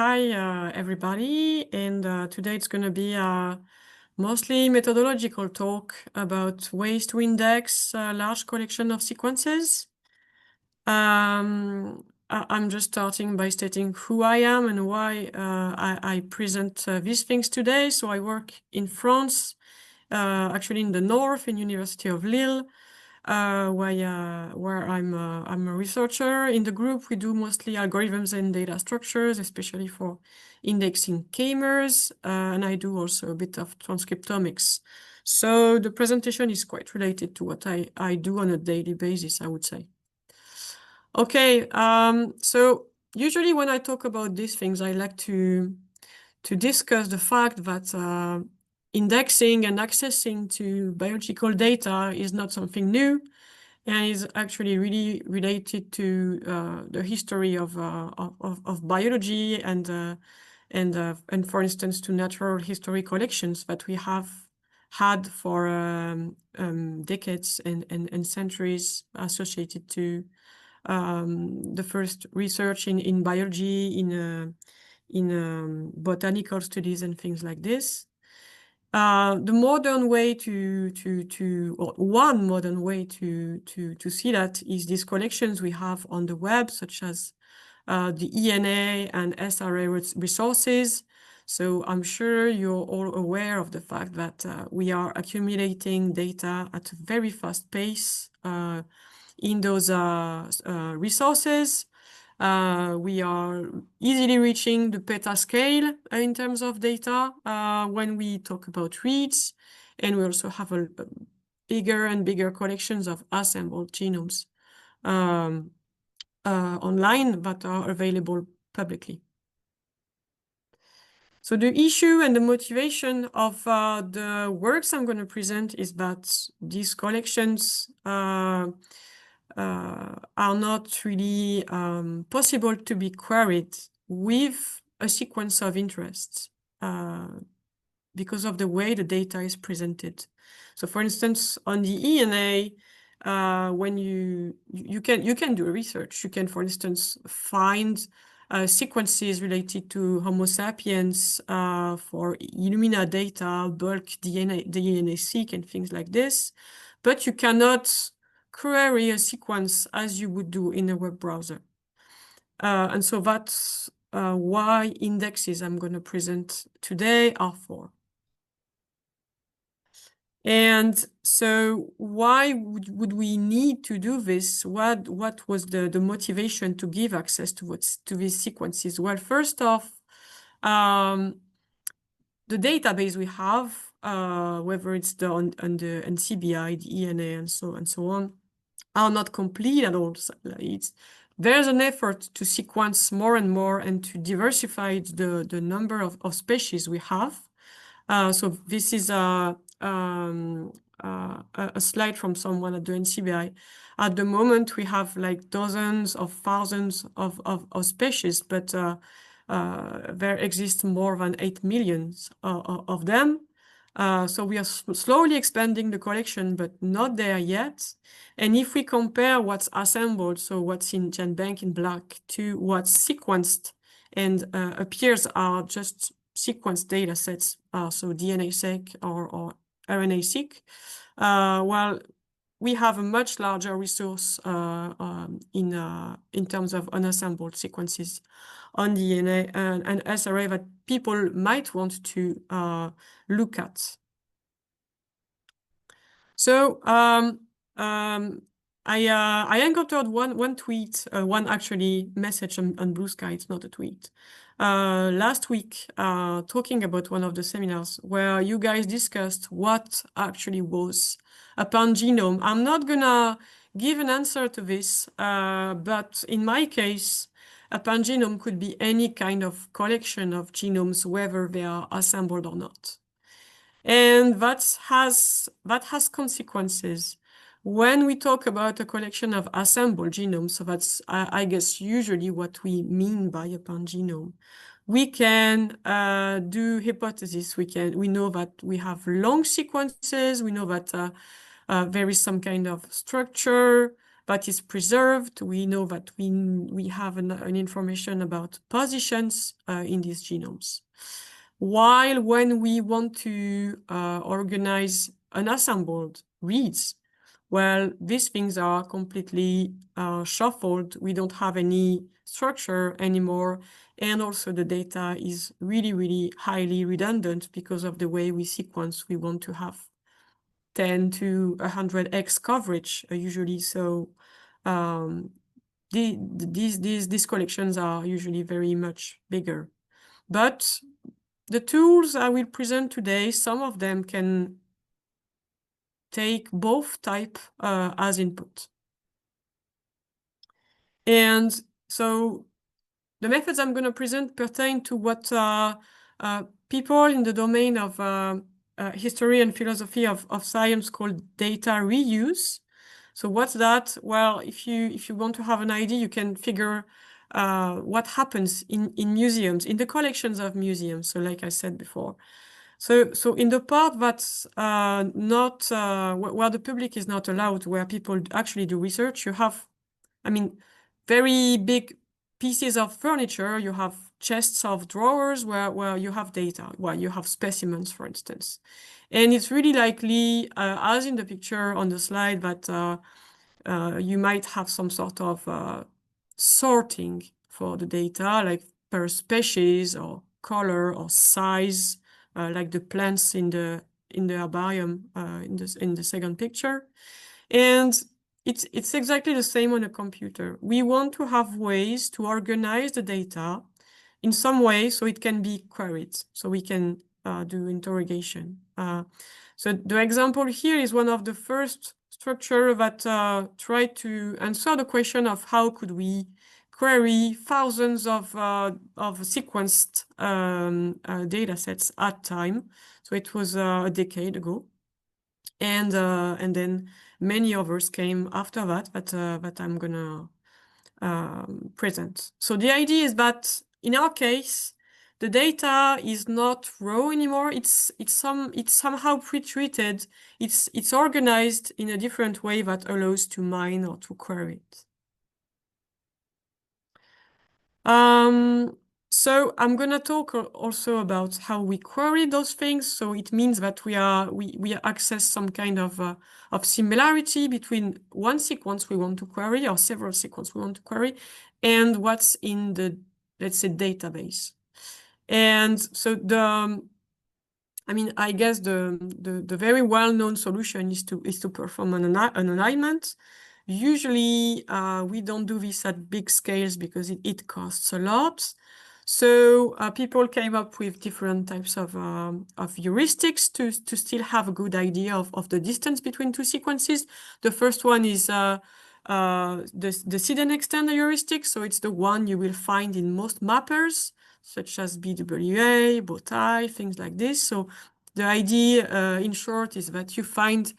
Hi, everybody, and today it's going to be a mostly methodological talk about ways to index a large collection of sequences. I'm just starting by stating who I am and why I present these things today. So I work in France, actually in the north, in University of Lille, where I'm a researcher. In the group, we do mostly algorithms and data structures, especially for indexing k-mers, and I do also a bit of transcriptomics. So the presentation is quite related to what I do on a daily basis, I would say. Okay, so usually when I talk about these things, I like to discuss the fact that indexing and accessing to biological data is not something new, and is actually really related to the history of biology and for instance to natural history collections that we have had for decades and centuries associated to the first research in biology, in botanical studies and things like this. The modern way or one modern way to see that is these collections we have on the web, such as the ENA and SRA resources. So I'm sure you're all aware of the fact that we are accumulating data at a very fast pace in those resources. We are easily reaching the petascale in terms of data when we talk about reads, and we also have a bigger and bigger collections of assembled genomes online that are available publicly. So the issue and the motivation of the works I'm going to present is that these collections are not really possible to be queried with a sequence of interests because of the way the data is presented. So for instance, on the ENA, when you can do research, you can, for instance, find sequences related to Homo sapiens for Illumina data, bulk DNA-seq and things like this, but you cannot query a sequence as you would do in a web browser. And so that's why indexes I'm going to present today are for. And so why would we need to do this? What was the motivation to give access to these sequences? Well, first off, the database we have, whether it's on the NCBI, the ENA, and so on, are not complete at all. There's an effort to sequence more and more and to diversify the number of species we have. So this is a slide from someone at the NCBI. At the moment, we have like dozens of thousands of species, but there exist more than 8 million of them. So we are slowly expanding the collection, but not there yet. And if we compare what's assembled, so what's in GenBank in black, to what's sequenced and appears are just sequence data sets, so DNA-seq or RNA-seq, well, we have a much larger resource in terms of unassembled sequences on DNA and SRA that people might want to look at. So I encountered one tweet, one actually message on Blue Sky. It's not a tweet. Last week, talking about one of the seminars where you guys discussed what actually was a pangenome. I'm not gonna give an answer to this, but in my case, a pangenome could be any kind of collection of genomes, whether they are assembled or not. And that has consequences. When we talk about a collection of assembled genomes, so that's, I guess, usually what we mean by a pangenome, we can do hypotheses. We know that we have long sequences. We know that there is some kind of structure that is preserved. We know that we have an information about positions in these genomes. While when we want to organize unassembled reads, well, these things are completely shuffled. We don't have any structure anymore. And also the data is really, really highly redundant because of the way we sequence. We want to have 10 to 100x coverage usually. So these collections are usually very much bigger. But the tools I will present today, some of them can take both type as input. And so the methods I'm going to present pertain to what people in the domain of history and philosophy of science call data reuse. So what's that? Well, if you want to have an idea, you can figure what happens in museums, in the collections of museums. So like I said before. So in the part that's not where the public is not allowed, where people actually do research, you have, I mean, very big pieces of furniture. You have chests of drawers where you have data, where you have specimens, for instance. And it's really likely, as in the picture on the slide, that you might have some sort of sorting for the data, like per species or color or size, like the plants in the herbarium in the second picture. And it's exactly the same on a computer. We want to have ways to organize the data in some way so it can be queried, so we can do interrogation. So the example here is one of the first structure that tried to answer the question of how could we query thousands of sequenced data sets at time. So it was a decade ago. And then many others came after that I'm gonna present. So the idea is that in our case, the data is not raw anymore. It's somehow pre-treated. It's organized in a different way that allows to mine or to query it. So I'm going to talk also about how we query those things. So it means that we access some kind of similarity between one sequence we want to query or several sequences we want to query and what's in the, let's say, database. And so I guess the very well-known solution is to perform an alignment. Usually, we don't do this at big scales because it costs a lot. So people came up with different types of heuristics to still have a good idea of the distance between two sequences. The first one is the seed and extend heuristic. So it's the one you will find in most mappers, such as BWA, Bowtie, things like this. So the idea, in short, is that you find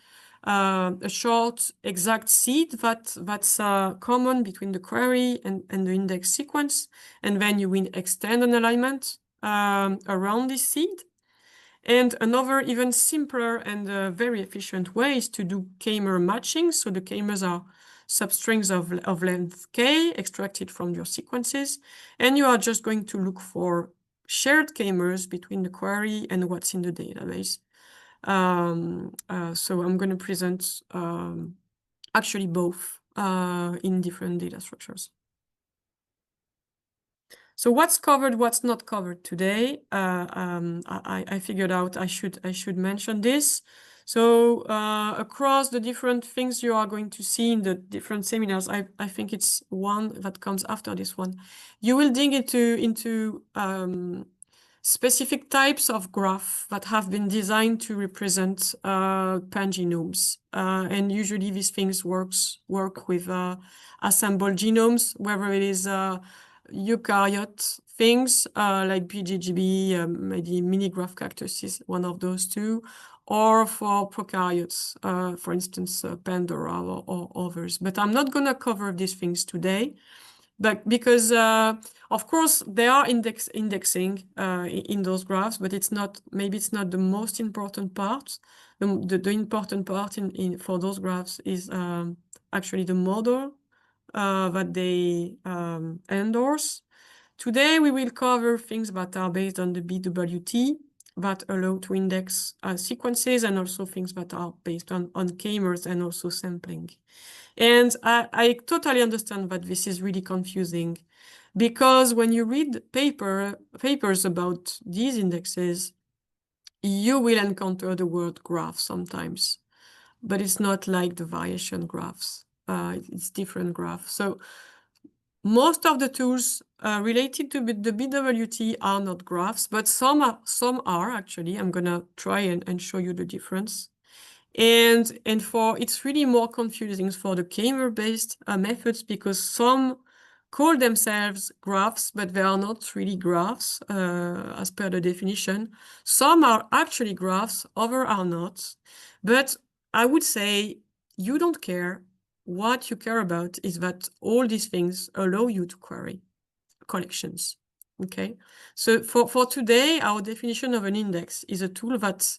a short exact seed that's common between the query and the index sequence, and then you will extend an alignment around this seed. And another even simpler and very efficient way is to do k-mer matching. So the k-mers are substrings of length k extracted from your sequences, and you are just going to look for shared k-mers between the query and what's in the database. So I'm going to present actually both in different data structures. So what's covered, what's not covered today? I figured out I should mention this. So across the different things you are going to see in the different seminars, I think it's one that comes after this one. You will dig into specific types of graph that have been designed to represent pangenomes. And usually these things work with assembled genomes, whether it is eukaryote things like BGGB, maybe mini graph cactus is one of those two, or for prokaryotes, for instance, Pandora or others. But I'm not going to cover these things today. But because of course they are indexing in those graphs, but maybe it's not the most important part. The important part for those graphs is actually the model that they endorse. Today we will cover things that are based on the BWT that allow to index sequences, and also things that are based on k-mers and also sampling. And I totally understand that this is really confusing, because when you read papers about these indexes, you will encounter the word graph sometimes, but it's not like the variation graphs. It's different graphs. So most of the tools related to the BWT are not graphs, but some are actually. I'm gonna try and show you the difference. And for it's really more confusing for the k-mer-based methods, because some call themselves graphs, but they are not really graphs as per the definition. Some are actually graphs, others are not. But I would say you don't care. What you care about is that all these things allow you to query collections. Okay, so for today, our definition of an index is a tool that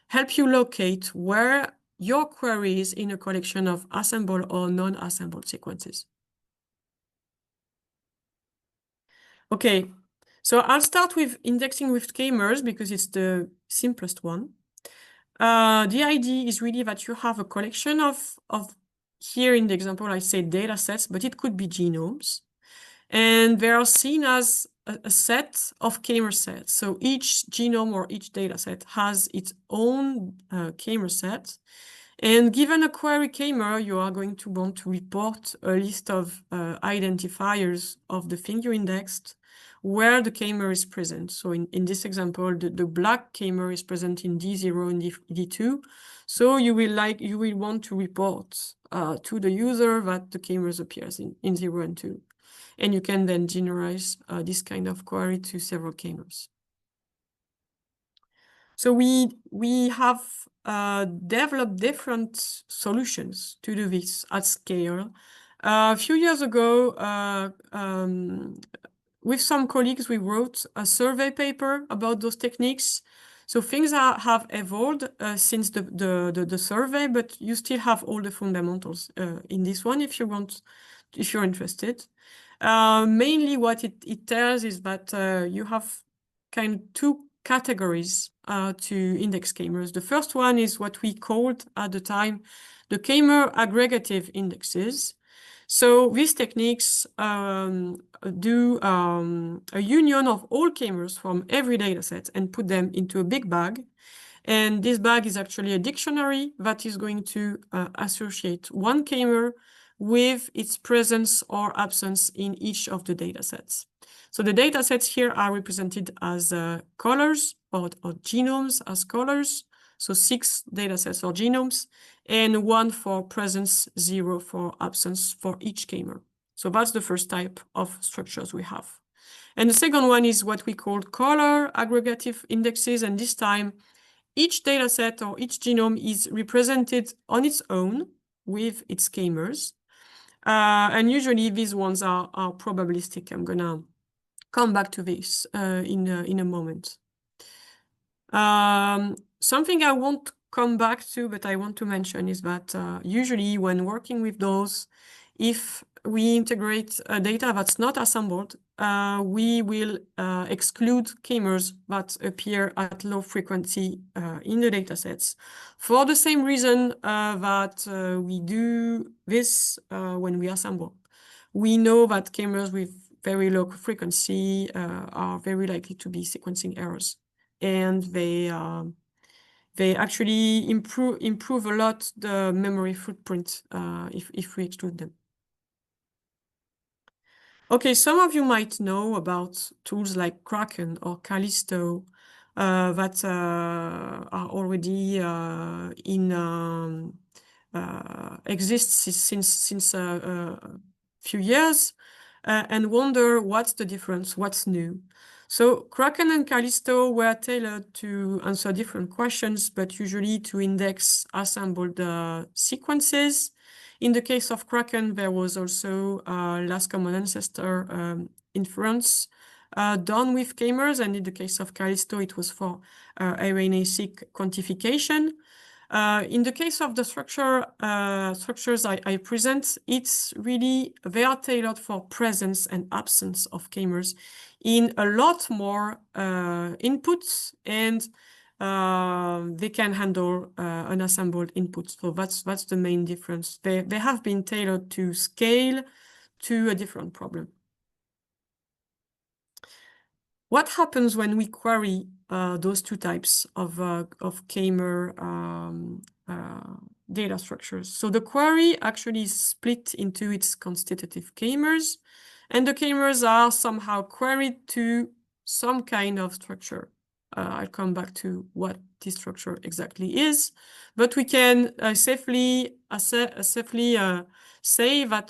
help you locate where your query is in a collection of assembled or non-assembled sequences. Okay, so I'll start with indexing with k-mers because it's the simplest one. The idea is really that you have a collection of here in the example, I say datasets, but it could be genomes. And they are seen as a set of k-mer sets. So each genome or each dataset has its own k-mer set. And given a query k-mer, you are going to want to report a list of identifiers of the thing you indexed where the k-mer is present. So in this example, the black k-mer is present in D0 and D2. So you will want to report to the user that the k-mers appears in 0 and 2. And you can then generalize this kind of query to several k-mers. So we have developed different solutions to do this at scale. A few years ago, with some colleagues, we wrote a survey paper about those techniques. So things have evolved since the survey, but you still have all the fundamentals in this one if you're interested. Mainly what it tells is that you have kind of two categories to index k-mers. The first one is what we called at the time the k-mer aggregative indexes. So these techniques do a union of all k-mers from every dataset and put them into a big bag. And this bag is actually a dictionary that is going to associate one k-mer with its presence or absence in each of the datasets. So the datasets here are represented as colors or genomes as colors. So 6 datasets or genomes, and 1 for presence, 0 for absence for each k-mer. So that's the first type of structures we have. And the second one is what we call color aggregative indexes. And this time, each dataset or each genome is represented on its own with its k-mers. And usually these ones are probabilistic. I'm gonna come back to this in a moment. Something I won't come back to, but I want to mention is that usually when working with those, if we integrate data that's not assembled, we will exclude k-mers that appear at low frequency in the datasets for the same reason that we do this when we assemble. We know that k-mers with very low frequency are very likely to be sequencing errors, and they actually improve a lot the memory footprint if we exclude them. Okay, some of you might know about tools like Kraken or Callisto that are already exists since a few years, and wonder what's the difference, what's new. So Kraken and Callisto were tailored to answer different questions, but usually to index assembled sequences. In the case of Kraken, there was also last common ancestor inference done with k-mers, and in the case of Callisto, it was for RNA-seq quantification. In the case of the structures I present, it's really, they are tailored for presence and absence of k-mers in a lot more inputs, and they can handle unassembled inputs. So that's the main difference. They have been tailored to scale to a different problem. What happens when we query those two types of k-mer data structures? So the query actually is split into its constitutive k-mers, and the k-mers are somehow queried to some kind of structure. I'll come back to what this structure exactly is, but we can safely say that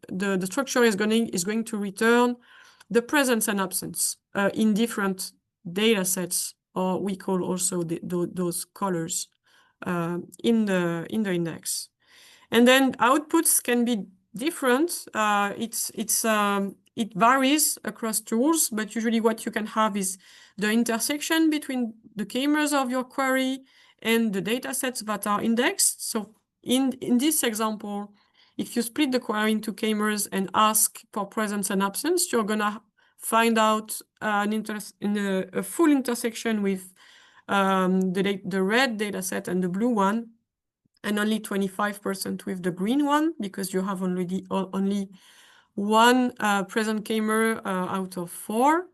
the structure is going to return the presence and absence in different data sets, or we call also those colors in the index. And then outputs can be different. It varies across tools, but usually what you can have is the intersection between the k-mers of your query and the data sets that are indexed. So in this example, if you split the query into k-mers and ask for presence and absence, you're gonna find out a full intersection with the red data set and the blue one, and only 25% with the green one, because you have only one present k-mer out of 4.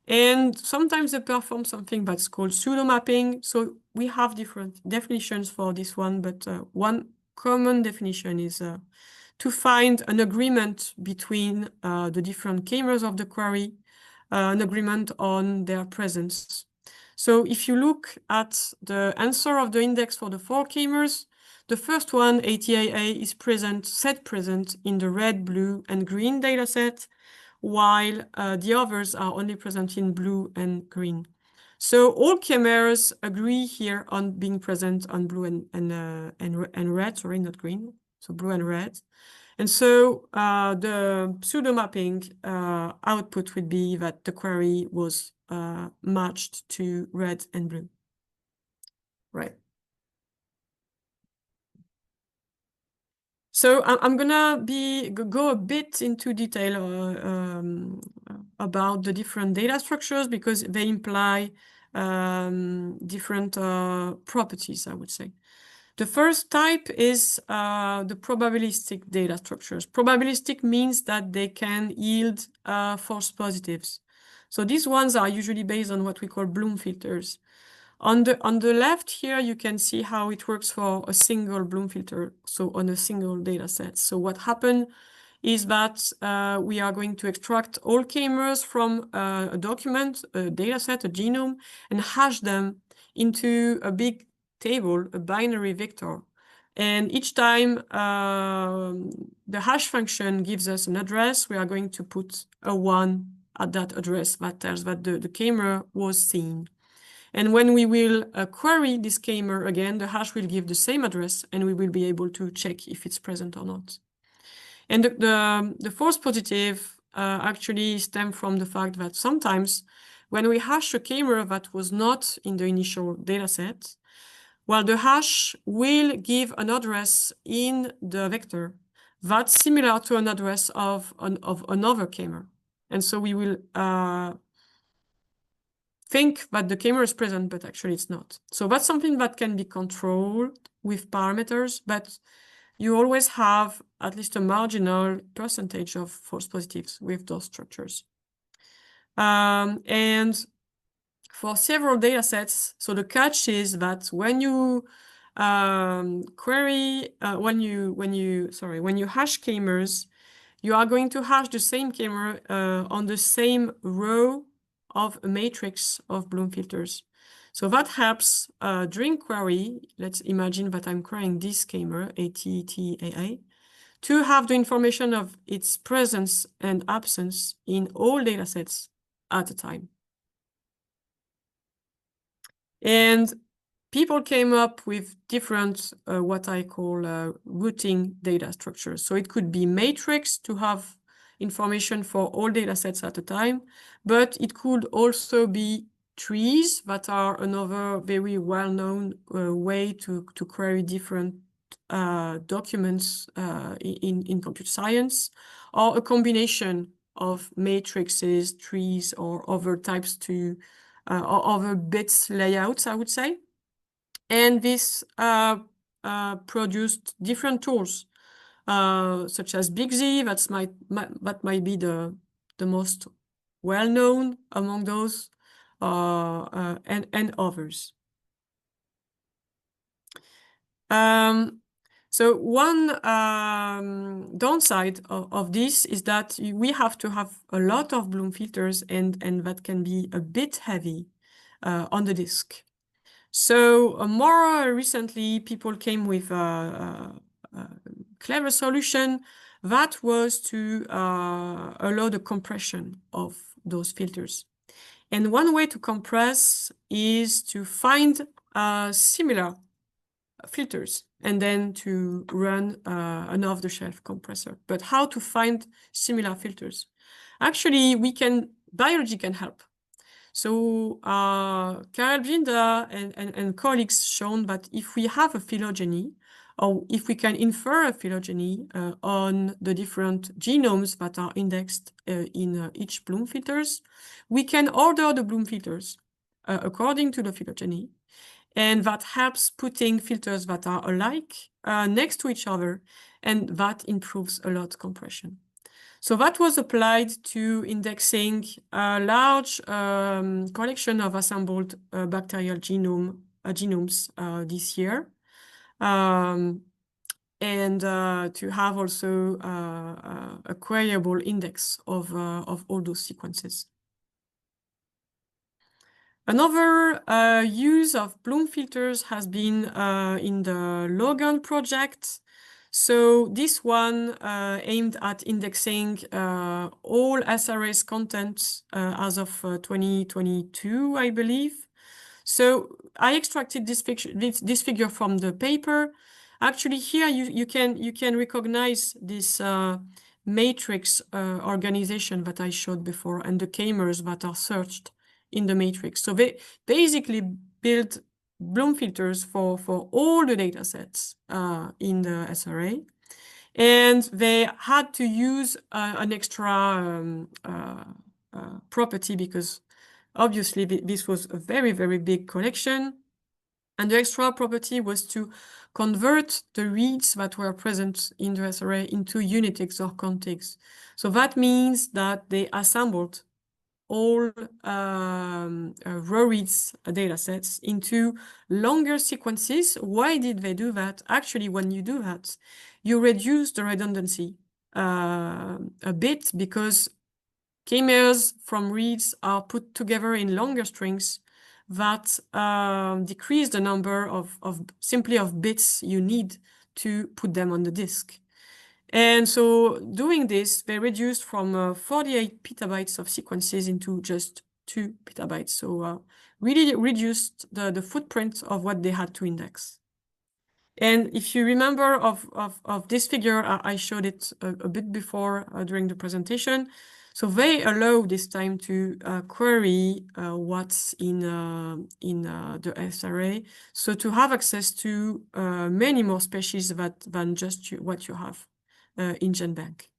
And sometimes they perform something that's called pseudo-mapping. So we have different definitions for this one, but one common definition is to find an agreement between the different k-mers of the query, an agreement on their presence. So if you look at the answer of the index for the 4 k-mers, the first one, ATAA, is set present in the red, blue, and green dataset, while the others are only present in blue and green. So all k-mers agree here on being present on blue and red, sorry, not green, so blue and red. And so the pseudo-mapping output would be that the query was matched to red and blue. Right. So I'm gonna go a bit into detail about the different data structures, because they imply different properties, I would say. The first type is the probabilistic data structures. Probabilistic means that they can yield false positives. So these ones are usually based on what we call Bloom filters. On the left here, you can see how it works for a single Bloom filter, so on a single data set. So what happened is that we are going to extract all k-mers from a document, a data set, a genome, and hash them into a big table, a binary vector. And each time the hash function gives us an address, we are going to put a 1 at that address that tells that the k-mer was seen. And when we will query this k-mer again, the hash will give the same address, and we will be able to check if it's present or not. And the false positive actually stem from the fact that sometimes when we hash a k-mer that was not in the initial data set, well, the hash will give an address in the vector that's similar to an address of another k-mer. And so we will think that the k-mer is present, but actually it's not. So that's something that can be controlled with parameters, but you always have at least a marginal percentage of false positives with those structures. And for several data sets, so the catch is that when you when you hash k-mers, you are going to hash the same k-mer on the same row of a matrix of Bloom filters. So that helps during query. Let's imagine that I'm querying this k-mer, ATAA, to have the information of its presence and absence in all datasets at a time. And people came up with different, what I call routing data structures. So it could be matrix to have information for all data sets at a time, but it could also be trees that are another very well-known way to query different documents in computer science, or a combination of matrices, trees, or other types to or other bits layouts, I would say. And this produced different tools, such as Big Z. That might be the most well-known among those, and others. So one downside of this is that we have to have a lot of Bloom filters, and that can be a bit heavy on the disk. So more recently, people came with a clever solution that was to allow the compression of those filters. And one way to compress is to find similar filters and then to run an off-the-shelf compressor. But how to find similar filters? Actually, biology can help. So Karel Binder and colleagues shown that if we have a phylogeny, or if we can infer a phylogeny on the different genomes that are indexed in each Bloom filters, we can order the Bloom filters according to the phylogeny. And that helps putting filters that are alike next to each other, and that improves a lot compression. So that was applied to indexing a large collection of assembled bacterial genomes this year, and to have also a queryable index of all those sequences. Another use of Bloom filters has been in the Logan project. So this one aimed at indexing all SRA's content as of 2022, I believe. So I extracted this figure from the paper. Actually, here you can recognize this matrix organization that I showed before, and the k-mers that are searched in the matrix. So they basically build Bloom filters for all the data sets in the SRA. And they had to use an extra property because obviously this was a very, very big collection. And the extra property was to convert the reads that were present in the SRA into unitics or contigs. So that means that they assembled all row reads datasets into longer sequences. Why did they do that? Actually, when you do that, you reduce the redundancy a bit, because k-mers from reads are put together in longer strings that decrease the number of bits you need to put them on the disk. And so doing this, they reduced from 48 petabytes of sequences into just 2 petabytes. So really reduced the footprint of what they had to index. And if you remember of this figure, I showed it a bit before during the presentation. So they allow this time to query what's in the SRA. So to have access to many more species than just what you have in GenBank.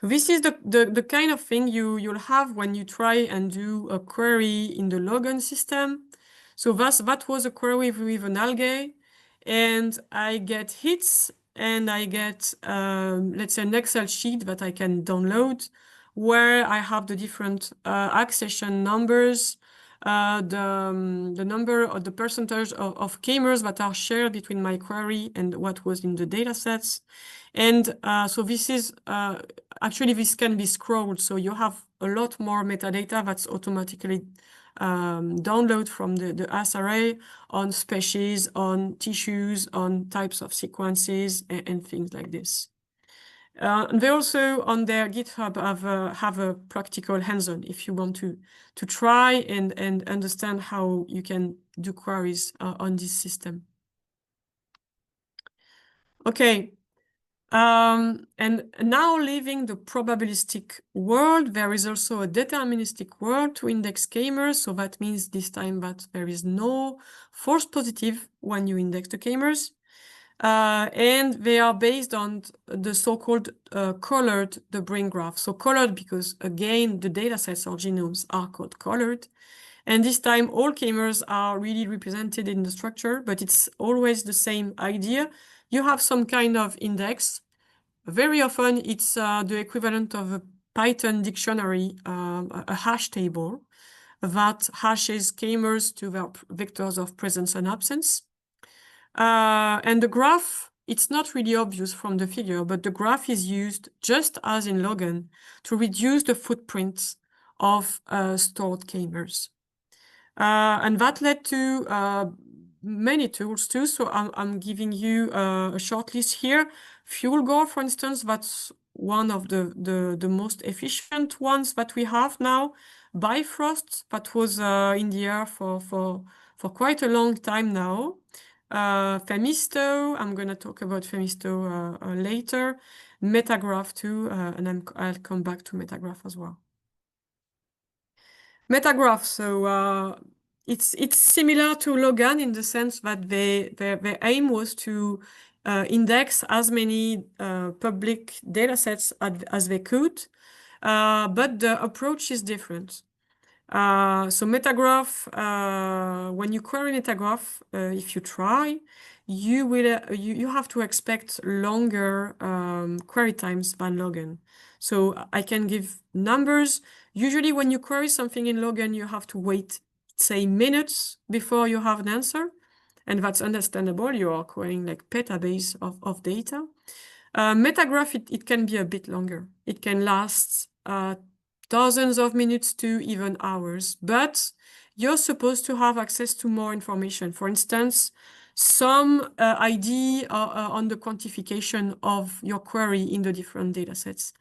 So this is the kind of thing you'll have when you try and do a query in the Logan system. So that was a query with an algae, and I get hits, and I get, let's say, an Excel sheet that I can download, where I have the different accession numbers, the number or the percentage of k-mers that are shared between my query and what was in the data sets. And so this is, actually this can be scrolled. So you have a lot more metadata that's automatically download from the SRA on species, on tissues, on types of sequences, and things like this. And they also on their GitHub have a practical hands-on if you want to try and understand how you can do queries on this system. Okay. And now leaving the probabilistic world, there is also a deterministic world to index k-mers. So that means this time that there is no false positive when you index the k-mers. And they are based on the so-called colored the brain graph. So colored because, again, the datasets or genomes are called colored. And this time, all k-mers are really represented in the structure, but it's always the same idea. You have some kind of index. Very often, it's the equivalent of a Python dictionary, a hash table that hashes k-mers to their vectors of presence and absence. And the graph, it's not really obvious from the figure, but the graph is used just as in Logan to reduce the footprint of stored k-mers. And that led to many tools too. So I'm giving you a short list here. FuelGore, for instance, that's one of the most efficient ones that we have now. Bifrost, that was in the air for quite a long time now. Femisto, I'm going to talk about Femisto later. Metagraph too, and I'll come back to Metagraph as well. Metagraph, so it's similar to Logan in the sense that their aim was to index as many public datasets as they could, but the approach is different. So Metagraph, when you query Metagraph, if you try, you have to expect longer query times than Logan. So I can give numbers. Usually when you query something in Logan, you have to wait, say, minutes before you have an answer. And that's understandable. You are querying like petabase of data. Metagraph, it can be a bit longer. It can last dozens of minutes to even hours, but you're supposed to have access to more information. For instance, some ID on the quantification of your query in the different datasets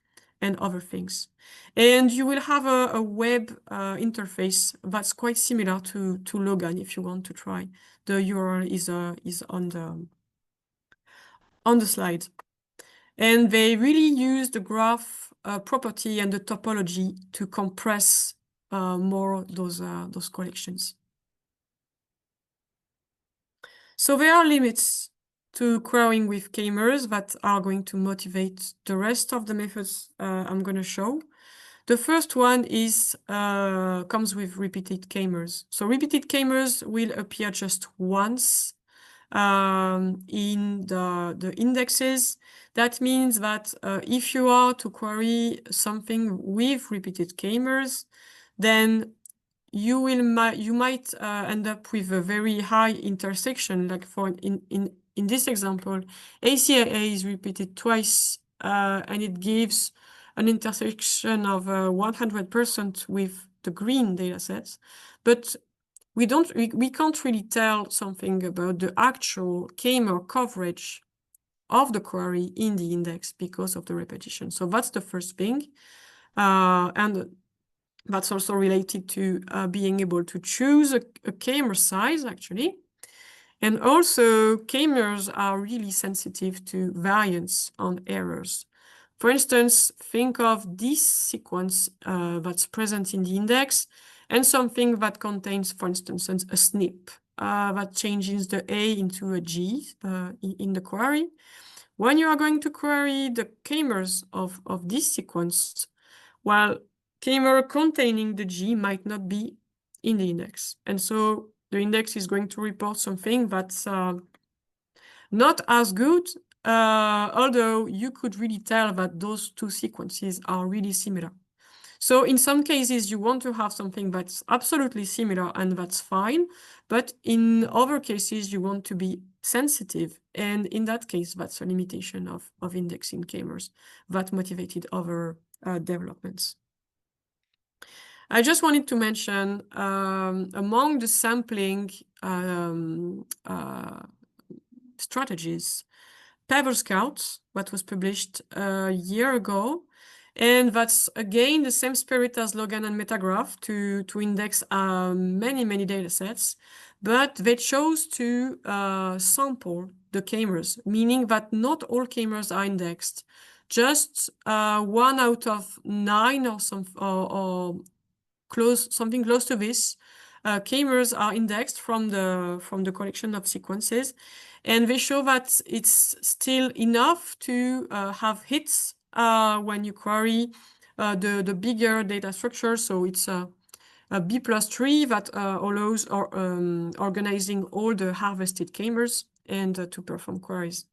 and other things. And you will have a web interface that's quite similar to Logan if you want to try. The URL is on the slide. And they really use the graph property and the topology to compress more those collections. So there are limits to querying with k-mers that are going to motivate the rest of the methods I'm going to show. The first one is comes with repeated k-mers. So repeated k-mers will appear just once in the indexes. That means that if you are to query something with repeated k-mers, then you might end up with a very high intersection. Like for in this example, ACAA is repeated twice, and it gives an intersection of 100% with the green datasets, but we can't really tell something about the actual k-mer coverage of the query in the index because of the repetition. So that's the first thing. And that's also related to being able to choose a k-mer size, actually. And also, k-mers are really sensitive to variance on errors. For instance, think of this sequence that's present in the index and something that contains, for instance, a SNP that changes the A into a G in the query. When you are going to query the k-mers of this sequence, well, k-mer containing the G might not be in the index. And so the index is going to report something that's not as good, although you could really tell that those two sequences are really similar. So in some cases, you want to have something that's absolutely similar, and that's fine. But in other cases, you want to be sensitive. And in that case, that's a limitation of indexing k-mers that motivated other developments. I just wanted to mention among the sampling strategies, Paper Scout, that was published a year ago. And that's, again, the same spirit as Logan and Metagraph to index many data sets. But they chose to sample the k-mers, meaning that not all k-mers are indexed. Just 1 out of 9 or something close to this. K-mers are indexed from the collection of sequences, and they show that it's still enough to have hits when you query the bigger data structure. So it's a B+3 that allows organizing all the harvested k-mers and to perform queries.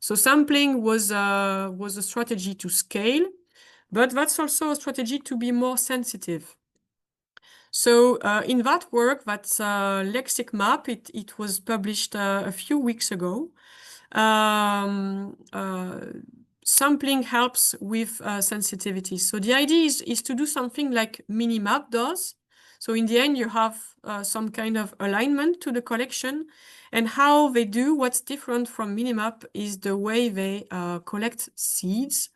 So sampling was a strategy to scale, but that's also a strategy to be more sensitive. So in that work, that lexic map, it was published a few weeks ago. Sampling helps with sensitivity. So the idea is to do something like Minimap does. So in the end, you have some kind of alignment to the collection. And how they do what's different from Minimap is the way they collect seeds.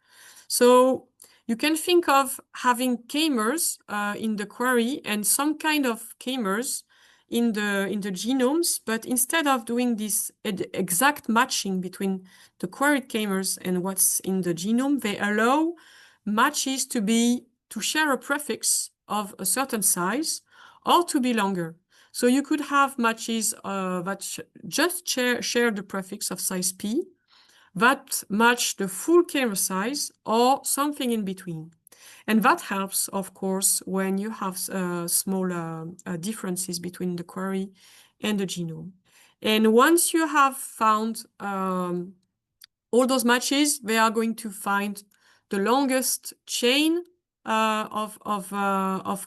So you can think of having k-mers in the query and some kind of k-mers in the genomes, but instead of doing this exact matching between the queried k-mers and what's in the genome, they allow matches to share a prefix of a certain size or to be longer. So you could have matches that just share the prefix of size p, that match the full k-mer size or something in between. And that helps, of course, when you have small differences between the query and the genome. And once you have found all those matches, they are going to find the longest chain of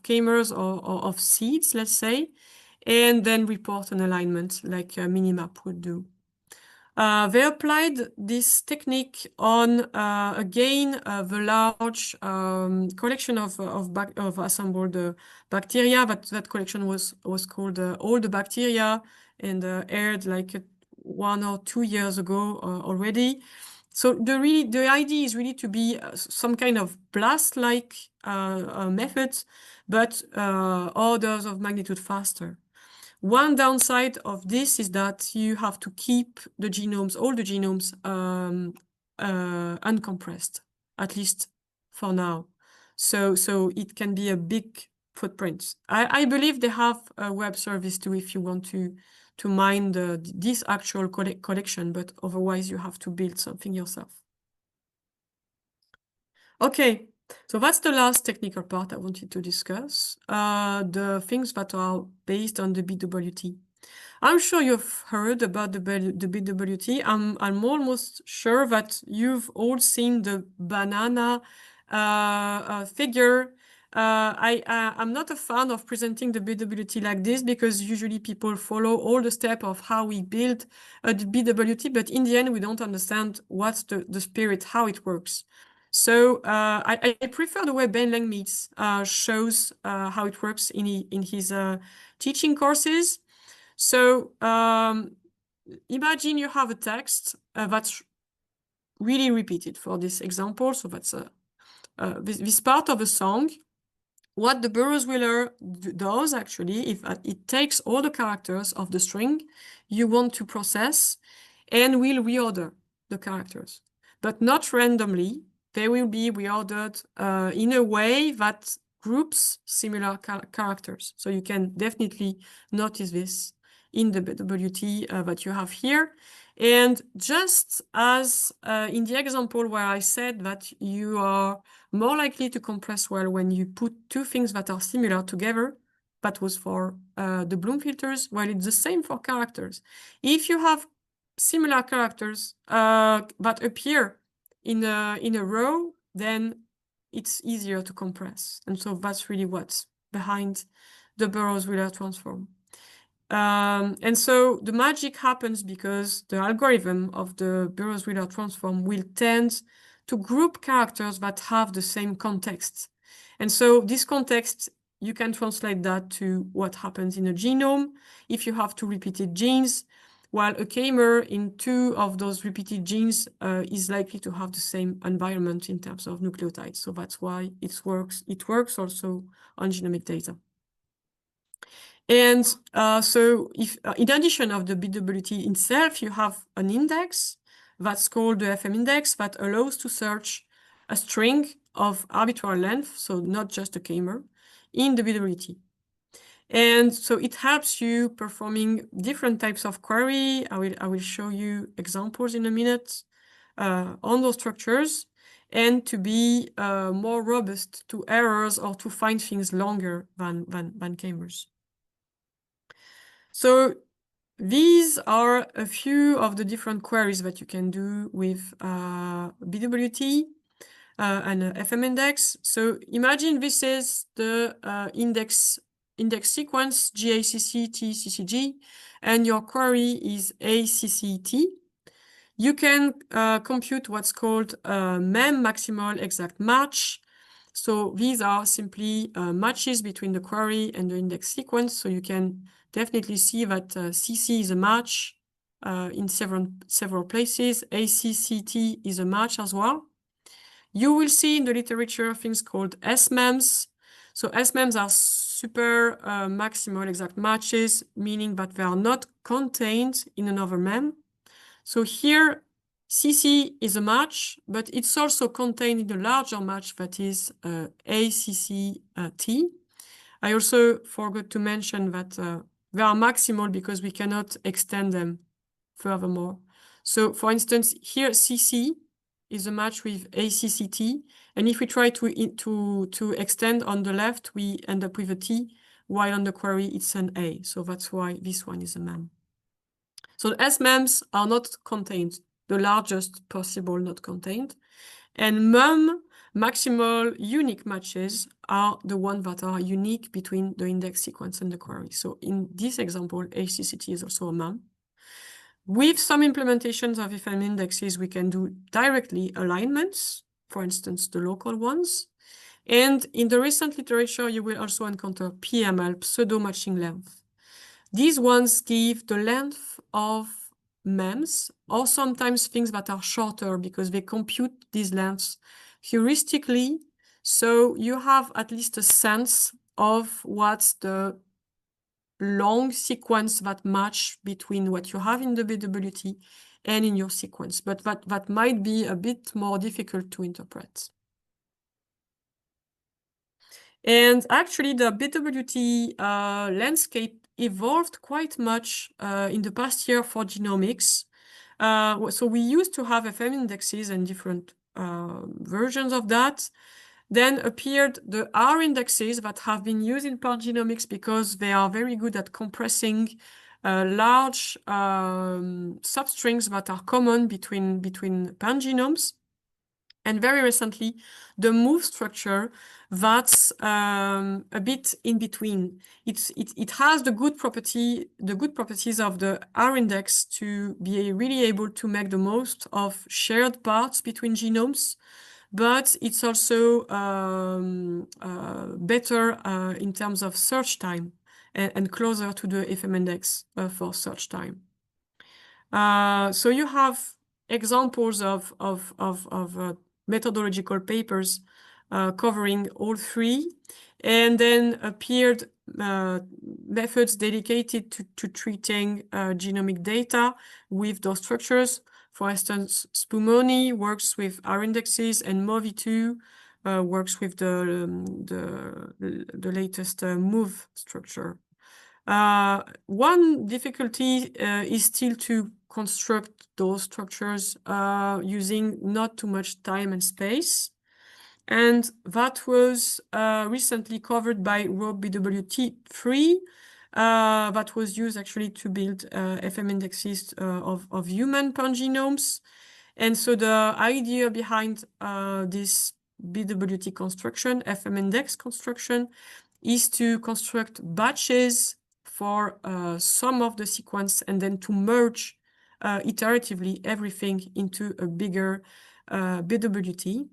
k-mers or of seeds, let's say, and then report an alignment like Minimap would do. They applied this technique on, again, the large collection of assembled bacteria. That collection was called All the Bacteria and aired like 1 or 2 years ago already. So the idea is really to be some kind of blast-like method, but orders of magnitude faster. One downside of this is that you have to keep the genomes, all the genomes, uncompressed, at least for now. So it can be a big footprint. I believe they have a web service too if you want to mine this actual collection, but otherwise you have to build something yourself. Okay. So that's the last technical part I wanted to discuss, the things that are based on the BWT. I'm sure you've heard about the BWT. I'm almost sure that you've all seen the banana figure. I'm not a fan of presenting the BWT like this because usually people follow all the steps of how we build a BWT, but in the end, we don't understand what's the spirit, how it works. So I prefer the way Ben Langmeets shows how it works in his teaching courses. So imagine you have a text that's really repeated for this example. So that's this part of a song. What the Burrows-Wheeler does actually, if it takes all the characters of the string you want to process and will reorder the characters, but not randomly. They will be reordered in a way that groups similar characters. So you can definitely notice this in the BWT that you have here. And just as in the example where I said that you are more likely to compress well when you put two things that are similar together, that was for the Bloom filters. Well, it's the same for characters. If you have similar characters that appear in a row, then it's easier to compress. And so that's really what's behind the Burrows-Wheeler transform. And so the magic happens because the algorithm of the Burrows-Wheeler transform will tend to group characters that have the same context. And so this context, you can translate that to what happens in a genome. If you have two repeated genes, while a chimer in 2 of those repeated genes is likely to have the same environment in terms of nucleotides. So that's why it works also on genomic data. And so if in addition of the bidability itself, you have an index that's called the FM index that allows to search a string of arbitrary length, so not just a chimer, in the bidability. And so it helps you performing different types of query. I will show you examples in a minute on those structures, and to be more robust to errors or to find things longer than chimers. So these are a few of the different queries that you can do with BWT and FM index. So imagine this is the index sequence GACC TCCG, and your query is ACCT. You can compute what's called MEM, maximal exact match. So these are simply matches between the query and the index sequence. So you can definitely see that CC is a match in several places. ACCT is a match as well. You will see in the literature things called SMEMs. So SMEMs are super maximal exact matches, meaning that they are not contained in another MEM. So here, CC is a match, but it's also contained in a larger match that is ACCT. I also forgot to mention that they are maximal because we cannot extend them furthermore. So for instance, here CC is a match with ACCT, and if we try to extend on the left, we end up with a T, while on the query it's an A. So that's why this one is a MEM. So the SMEMs are not contained, the largest possible not contained. And MEM, maximal unique matches, are the ones that are unique between the index sequence and the query. So in this example, ACCT is also a MEM. With some implementations of FM indexes, we can do directly alignments, for instance, the local ones. And in the recent literature, you will also encounter PML, pseudo-matching length. These ones give the length of MEMs, or sometimes things that are shorter because they compute these lengths heuristically. So you have at least a sense of what's the long sequence that match between what you have in the BWT and in your sequence, but that might be a bit more difficult to interpret. And actually, the BWT landscape evolved quite much in the past year for genomics. So we used to have FM indexes and different versions of that. Then appeared the R indexes that have been used in pangenomics because they are very good at compressing large substrings that are common between pangenomes. And very recently, the MOVE structure that's a bit in between. It has the good properties of the R index to be really able to make the most of shared parts between genomes, but it's also better in terms of search time and closer to the FM index for search time. So you have examples of methodological papers covering all three, and then appeared methods dedicated to treating genomic data with those structures. For instance, Spumoni works with R indexes, and Movi2 works with the latest MOVE structure. One difficulty is still to construct those structures using not too much time and space. And that was recently covered by RoBWT3, that was used actually to build FM indexes of human pangenomes. And so the idea behind this BWT construction, FM index construction, is to construct batches for some of the sequence and then to merge iteratively everything into a bigger BWT.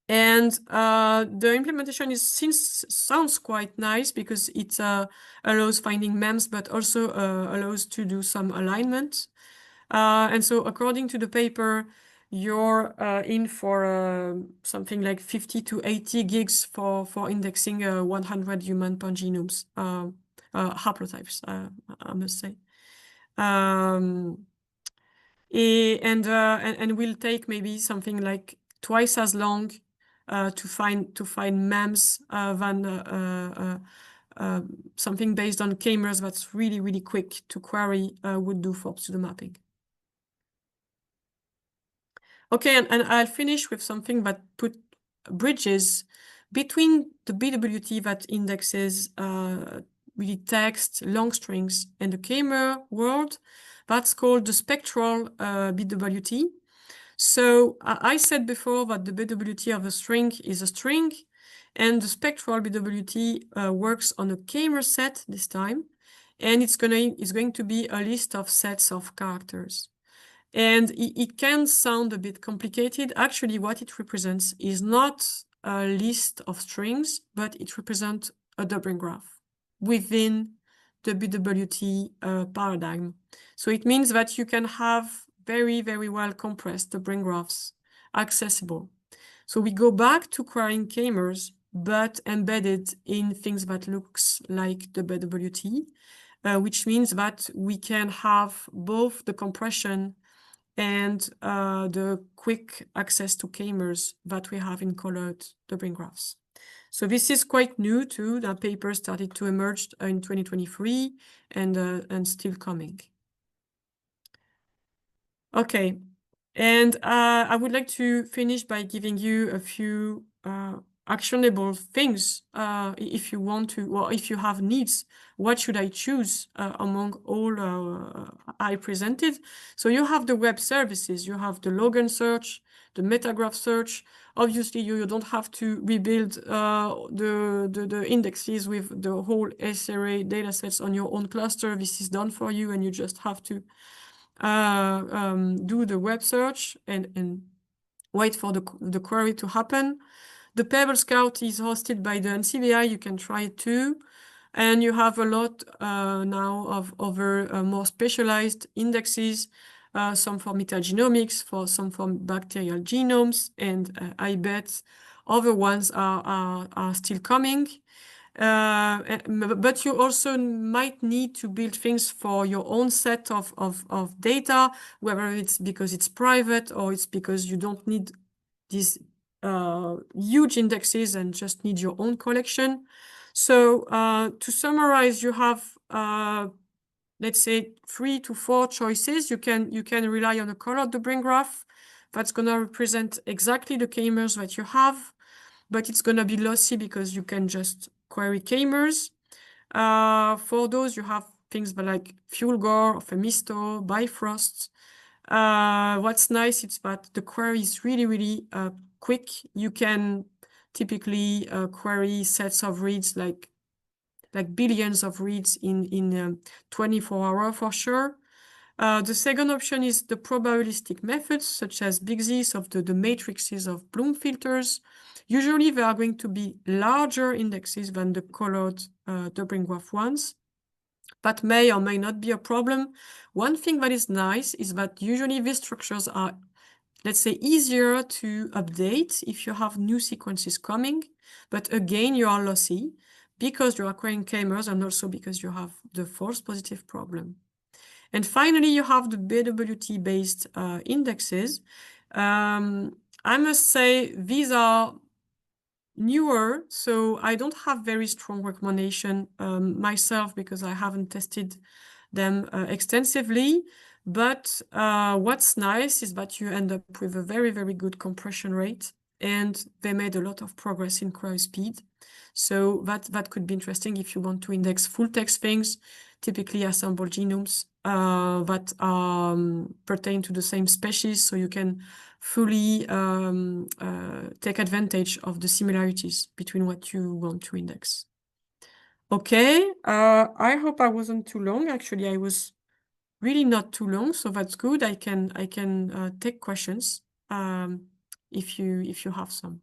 And the implementation sounds quite nice because it allows finding MEMS, but also allows to do some alignment. And so according to the paper, you're in for something like 50 to 80 gigs for indexing 100 human pangenomes, haplotypes, I must say. And will take maybe something like twice as long to find MEMS than something based on k-mers that's really quick to query would do for pseudomapping. Okay, and I'll finish with something that put bridges between the BWT that indexes really text, long strings, and the k-mer world. That's called the spectral BWT. So I said before that the BWT of a string is a string, and the spectral BWT works on a k-mer set this time, and it's going to be a list of sets of characters. And it can sound a bit complicated. Actually, what it represents is not a list of strings, but it represents a doubling graph within the BWT paradigm. So it means that you can have very well compressed doubling graphs accessible. So we go back to querying k-mers, but embedded in things that looks like the BWT, which means that we can have both the compression and the quick access to k-mers that we have in colored doubling graphs. So this is quite new too. The paper started to emerge in 2023 and still coming. Okay, and I would like to finish by giving you a few actionable things if you want to, or if you have needs. What should I choose among all I presented? So you have the web services, you have the login search, the metagraph search. Obviously, you don't have to rebuild the indexes with the whole SRA datasets on your own cluster. This is done for you, and you just have to do the web search and wait for the query to happen. The Pebble Scout is hosted by the NCBI. You can try it too. And you have a lot now of other more specialized indexes, some for metagenomics, some for bacterial genomes, and I bet other ones are still coming. But you also might need to build things for your own set of data, whether it's because it's private or it's because you don't need these huge indexes and just need your own collection. So to summarize, you have let's say 3 to 4 choices. You can rely on a colored doubling graph that's going to represent exactly the k-mers that you have, but it's going to be lossy because you can just query k-mers. For those, you have things like Fulgor, Femisto, Bifrost. What's nice is that the query is really quick. You can typically query sets of reads like billions of reads in 24 hours for sure. The second option is the probabilistic methods, such as Big Z of the matrices of Bloom filters. Usually, they are going to be larger indexes than the colored doubling graph ones. That may or may not be a problem. One thing that is nice is that usually these structures are, let's say, easier to update if you have new sequences coming. But again, you are lossy because you are querying k-mers and also because you have the false positive problem. And finally, you have the BWT-based indexes. I must say these are newer, so I don't have very strong recommendation myself because I haven't tested them extensively. But what's nice is that you end up with a very good compression rate, and they made a lot of progress in query speed. So that could be interesting if you want to index full text things, typically assembled genomes that pertain to the same species, so you can fully take advantage of the similarities between what you want to index. Okay, I hope I wasn't too long. Actually, I was really not too long, so that's good. I can take questions if you have some.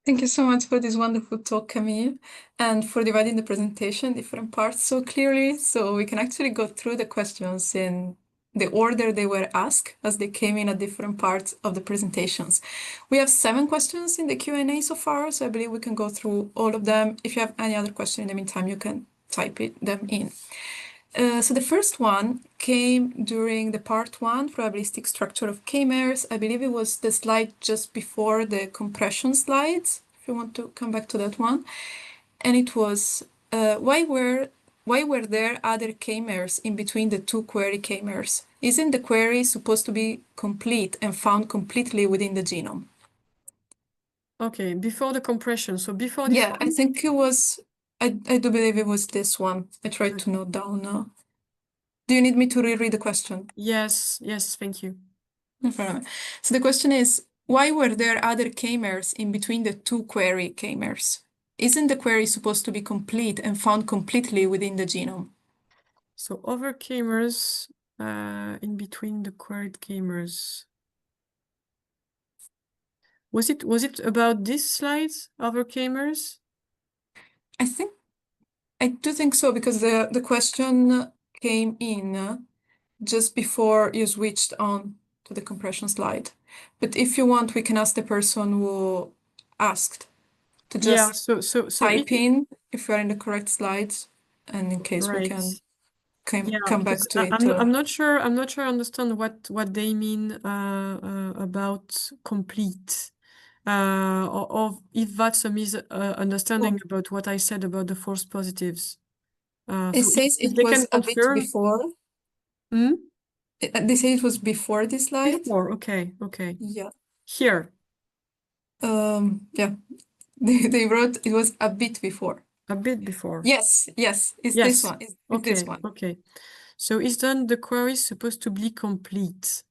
Thank you so much for this wonderful talk, Camille, and for dividing the presentation in different parts so clearly. So we can actually go through the questions in the order they were asked as they came in at different parts of the presentations. We have 7 questions in the Q&A so far, so I believe we can go through all of them. If you have any other question in the meantime, you can type them in. So the first one came during the part 1, probabilistic structure of k-mers. I believe it was the slide just before the compression slides, if you want to come back to that one. And it was, why were there other k-mers in between the 2 query k-mers? Isn't the query supposed to be complete and found completely within the genome? Okay, before the compression. So before this one? I think it was, I do believe it was this one. I tried to note down now. Do you need me to reread the question? Yes, thank you. No problem. So the question is, why were there other k-mers in between the 2 query k-mers? Isn't the query supposed to be complete and found completely within the genome? So other k-mers in between the queried k-mers. Was it about these slides, other k-mers? I do think so, because the question came in just before you switched on to the compression slide. But if you want, we can ask the person who asked to just type in if you're in the correct slides, and in case we can come back to it. I'm not sure I understand what they mean about complete. Or if that's a misunderstanding about what I said about the false positives. It So says if it they was can a bit confirm. before. They say it was before this slide. Before, okay. Yeah. Here. Yeah. They wrote it was a bit before. A bit before. Yes. It's this one. It's this one. Okay. So is then the query supposed to be complete?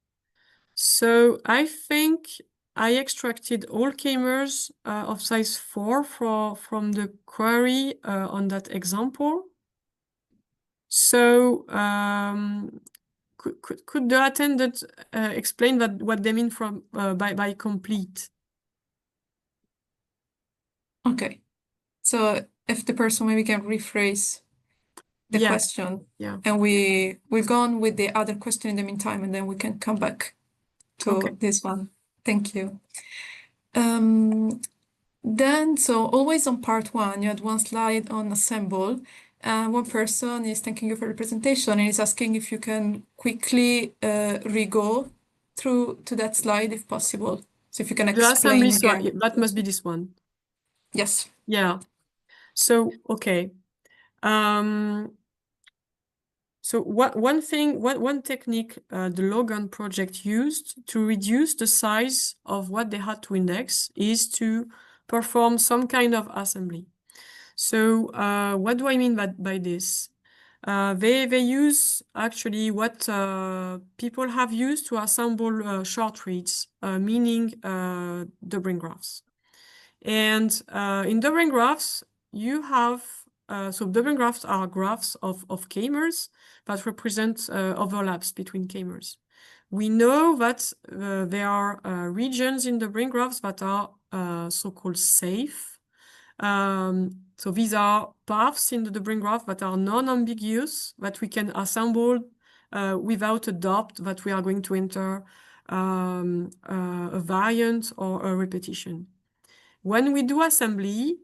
So I think I extracted all k-mers of size 4 from the query on that example. So could the attendant explain what they mean by complete? Okay. So if the person maybe can rephrase the question. Yeah. And we'll go on with the other question in the meantime, and then we can come back to this one. Thank you. Then, so always on part 1, you had one slide on assemble. One person is thanking you for the presentation and is asking if you can quickly re-go through to that slide if possible. So if you can explain again. That must be this one. Yes. Yeah. So, okay. So one technique the Logan project used to reduce the size of what they had to index is to perform some kind of assembly. So what do I mean by this? They use actually what people have used to assemble short reads, meaning Doubling graphs. And in Doubling graphs, you have, so Doubling graphs are graphs of k-mers that represent overlaps between k-mers. We know that there are regions in the Doubling graphs that are so-called safe. So these are paths in the Doubling graph that are non-ambiguous, that we can assemble without a doubt that we are going to enter a variant or a repetition. When we do assembly,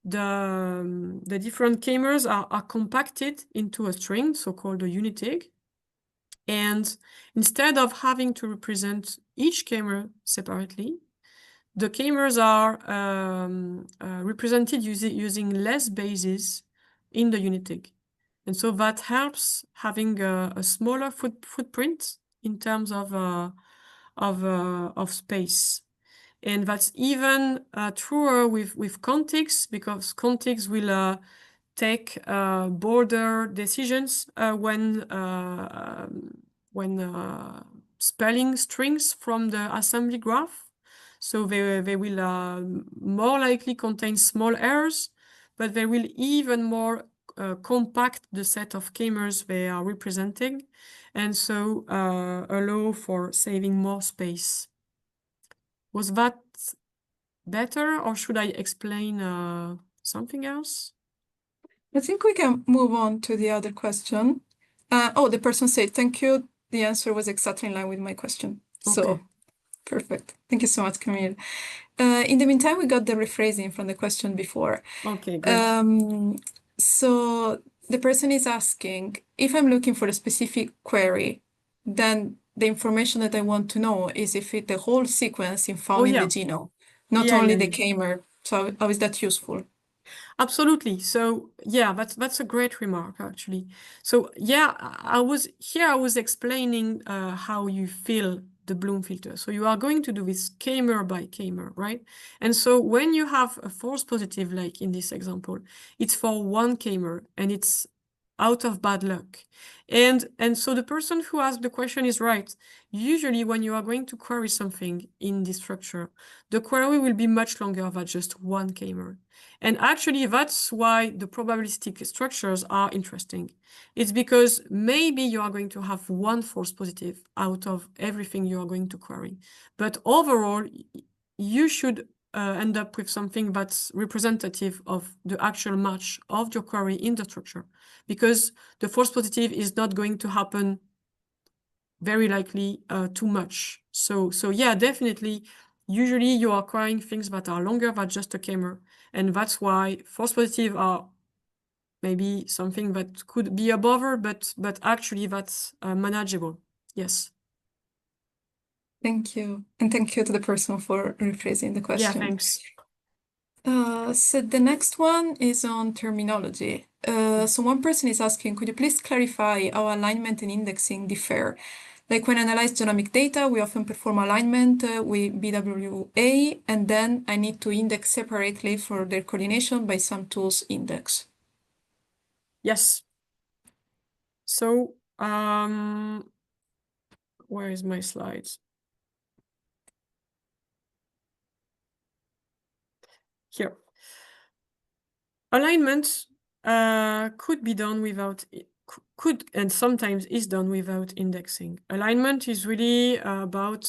the different k-mers are compacted into a string, so-called a unitig. And instead of having to represent each k-mer separately, the k-mers are represented using less bases in the unitig. And so that helps having a smaller footprint in terms of space. And that's even truer with contigs, because contigs will take bolder decisions when spelling strings from the assembly graph. So they will more likely contain small errors, but they will even more compact the set of k-mers they are representing, and so allow for saving more space. Was that better, or should I explain something else? I think we can move on to the other question. Oh, the person said, thank you. The answer was exactly in line with my question. So, Okay. perfect. Thank you so much, Camille. In the meantime, we got the rephrasing from the question before. Okay, great. So the person is asking, if I'm looking for a specific query, then the information that I want to know is if the whole sequence is found in the genome, not only the chimer. So how is that useful? Absolutely. So yeah, that's a great remark, actually. So yeah, I was explaining how you fill the Bloom filter. So you are going to do this chimer by chimer, right? And so when you have a false positive, like in this example, it's for one chimer and it's out of bad luck. And so the person who asked the question is right. Usually when you are going to query something in this structure, the query will be much longer than just one chimer. And actually, that's why the probabilistic structures are interesting. It's because maybe you are going to have one false positive out of everything you are going to query. But overall, you should end up with something that's representative of the actual match of your query in the structure, because the false positive is not going to happen very likely too much. So yeah, definitely, usually you are querying things that are longer than just a chimer. And that's why false positive are maybe something that could be a bother, but actually that's manageable. Yes. Thank you. And thank you to the person for rephrasing the question. Yeah, thanks. So the next one is on terminology. So one person is asking, could you please clarify how alignment and indexing differ? Like when I analyze genomic data, we often perform alignment with BWA, and then I need to index separately for their coordination by some tools index. Yes. So, where is my slides? Here. Alignment could be done without, could and sometimes is done without indexing. Alignment is really about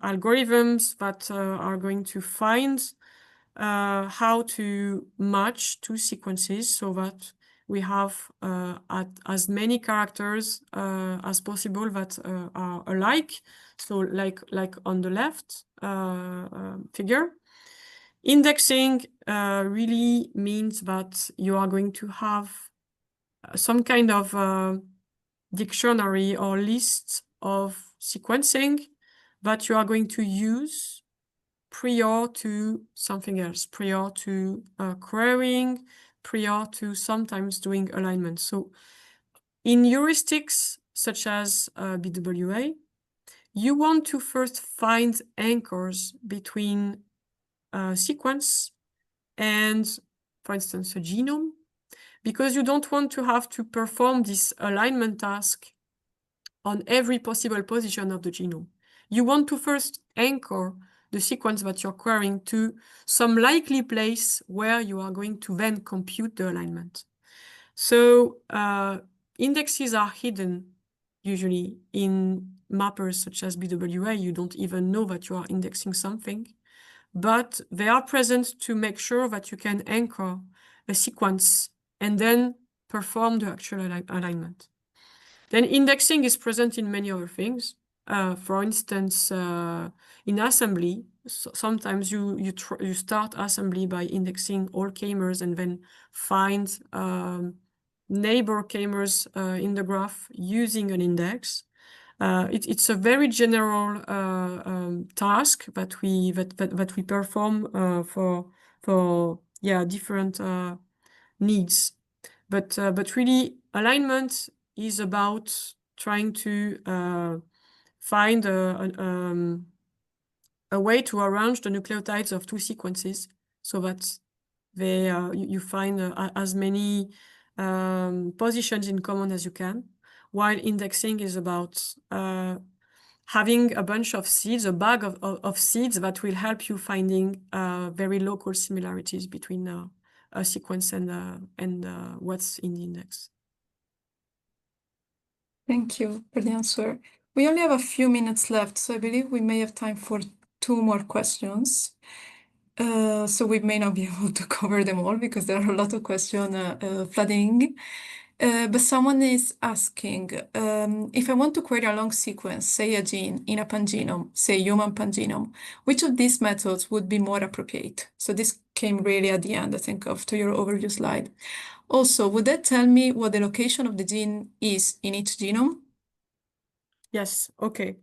algorithms that are going to find how to match two sequences so that we have as many characters as possible that are alike. So like on the left figure. Indexing really means that you are going to have some kind of dictionary or list of sequencing that you are going to use prior to something else, prior to querying, prior to sometimes doing alignment. So in heuristics such as BWA, you want to first find anchors between a sequence and, for instance, a genome, because you don't want to have to perform this alignment task on every possible position of the genome. You want to first anchor the sequence that you're querying to some likely place where you are going to then compute the alignment. So indexes are hidden usually in mappers such as BWA. You don't even know that you are indexing something, but they are present to make sure that you can anchor a sequence and then perform the actual alignment. Then indexing is present in many other things. For instance, in assembly, sometimes you start assembly by indexing all chimers and then find neighbor chimers in the graph using an index. It's a very general task that we perform for different needs. But really, alignment is about trying to find a way to arrange the nucleotides of two sequences so that they you find as many positions in common as you can, while indexing is about having a bunch of seeds, a bag of seeds that will help you finding very local similarities between a sequence and what's in the index. Thank you for the answer. We only have a few minutes left, so I believe we may have time for two more questions. So we may not be able to cover them all because there are a lot of questions flooding. But someone is asking, if I want to query a long sequence, say a gene in a pangenome, say human pangenome, which of these methods would be more appropriate? So this came really at the end, I think, of to your overview slide. Also, would that tell me what the location of the gene is in each genome? Yes, okay.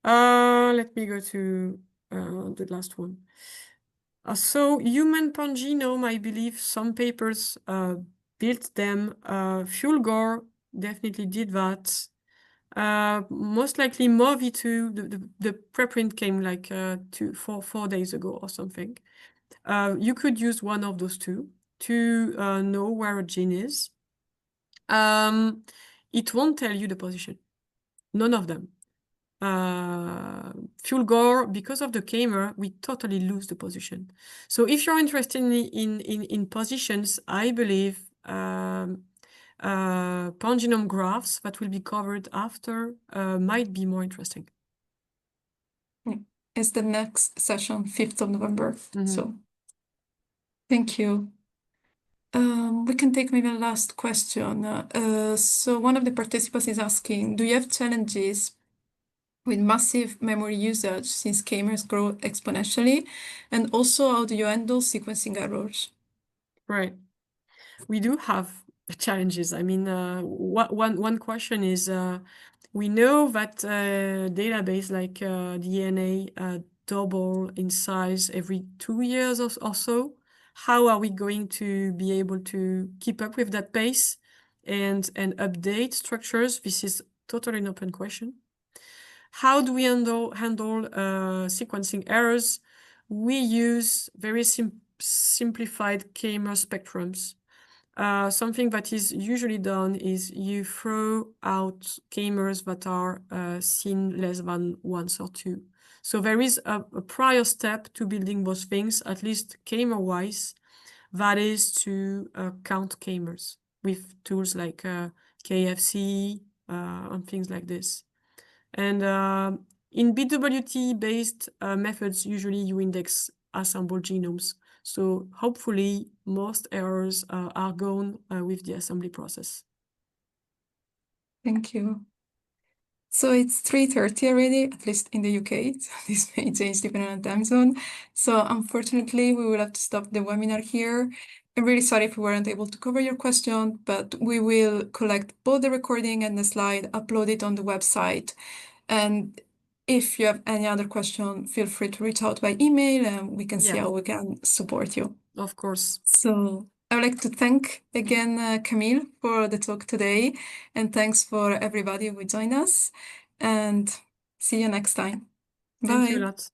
Let me go to the last one. So human pangenome, I believe some papers built them. Fulgor definitely did that. Most likely Movi2, the preprint came like 4 days ago or something. You could use one of those two to know where a gene is. It won't tell you the position. None of them. Fulgor, because of the Kamer, we totally lose the position. So if you're interested in positions, I believe pangenome graphs that will be covered after might be more interesting. It's the next session, 5th of November. So thank you. We can take maybe a last question. So one of the participants is asking, do you have challenges with massive memory usage since Kamers grow exponentially? And also, how do you handle sequencing errors? Right. We do have challenges. I mean, one question is, we know that database like DNA double in size every 2 years or so. How are we going to be able to keep up with that pace and update structures? This is totally an open question. How do we handle sequencing errors? We use very simplified Kamer spectrums. Something that is usually done is you throw out Kamers that are seen less than once or two. So there is a prior step to building those things, at least Kamer-wise, that is to count Kamers with tools like KFC and things like this. And in BWT-based methods, usually you index assembled genomes. So hopefully most errors are gone with the assembly process. Thank you. So it's 3:30 already, at least in the UK. So this may change depending on time zone. So unfortunately, we will have to stop the webinar here. I'm really sorry if we weren't able to cover your question, but we will collect both the recording and the slide, upload it on the website. And if you have any other question, feel free to reach out by email and we can see how we can support you. Of course. So I would like to thank again Camille for the talk today, and thanks for everybody who joined us, and see you next time. Bye. Thank you a lot.